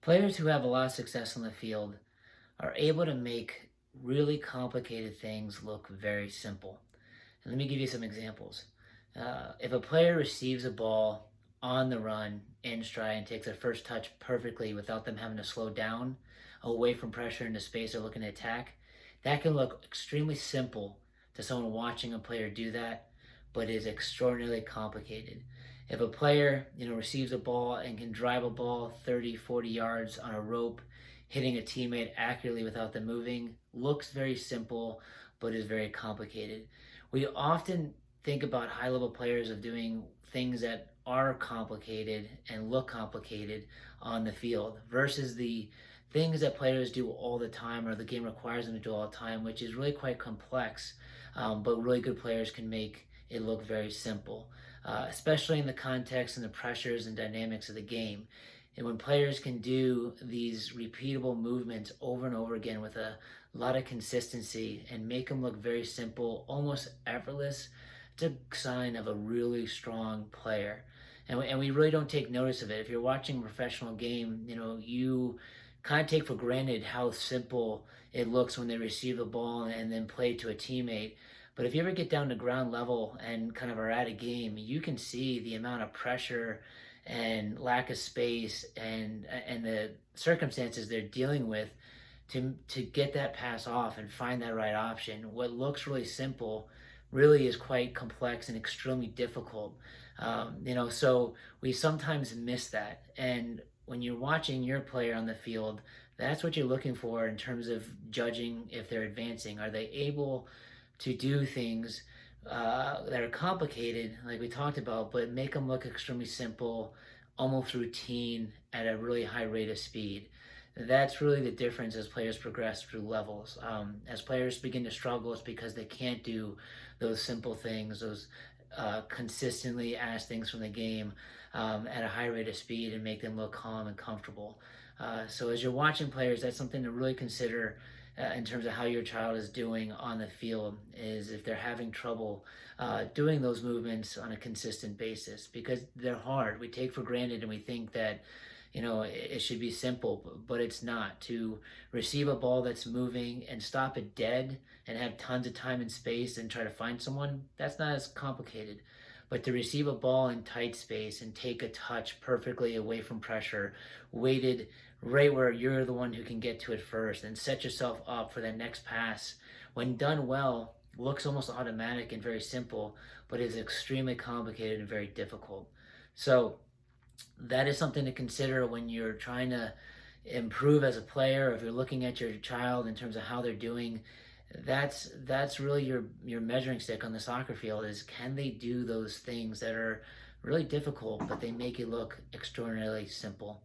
Players who have a lot of success on the field are able to make really complicated things look very simple. And let me give you some examples. If a player receives a ball on the run in stride and takes their first touch perfectly without them having to slow down away from pressure into space or looking to attack, that can look extremely simple to someone watching a player do that, but is extraordinarily complicated. If a player, receives a ball and can drive a ball 30, 40 yards on a rope, hitting a teammate accurately without them moving, looks very simple, but is very complicated. We often think about high level players of doing things that are complicated and look complicated on the field versus the things that players do all the time or the game requires them to do all the time, which is really quite complex. But really good players can make it look very simple, especially in the context and the pressures and dynamics of the game. And when players can do these repeatable movements over and over again with a lot of consistency and make them look very simple, almost effortless, it's a sign of a really strong player. And we really don't take notice of it. If you're watching a professional game, you kind of take for granted how simple it looks when they receive the ball and then play to a teammate. But if you ever get down to ground level and kind of are at a game, you can see the amount of pressure and lack of space and the circumstances they're dealing with to get that pass off and find that right option. What looks really simple really is quite complex and extremely difficult. So we sometimes miss that. And when you're watching your player on the field, that's what you're looking for in terms of judging if they're advancing. Are they able to do things that are complicated, like we talked about, but make them look extremely simple, almost routine at a really high rate of speed? That's really the difference as players progress through levels. As players begin to struggle, it's because they can't do those simple things, those consistently ask things from the game at a high rate of speed and make them look calm and comfortable. So as you're watching players, that's something to really consider in terms of how your child is doing on the field, is if they're having trouble doing those movements on a consistent basis, because they're hard. We take for granted and we think that it should be simple, but it's not. To receive a ball that's moving and stop it dead and have tons of time and space and try to find someone, that's not as complicated. But to receive a ball in tight space and take a touch perfectly away from pressure, weighted right where you're the one who can get to it first, and set yourself up for that next pass, when done well, looks almost automatic and very simple, but is extremely complicated and very difficult. So that is something to consider when you're trying to improve as a player. If you're looking at your child in terms of how they're doing, that's really your measuring stick on the soccer field, is can they do those things that are really difficult but they make it look extraordinarily simple.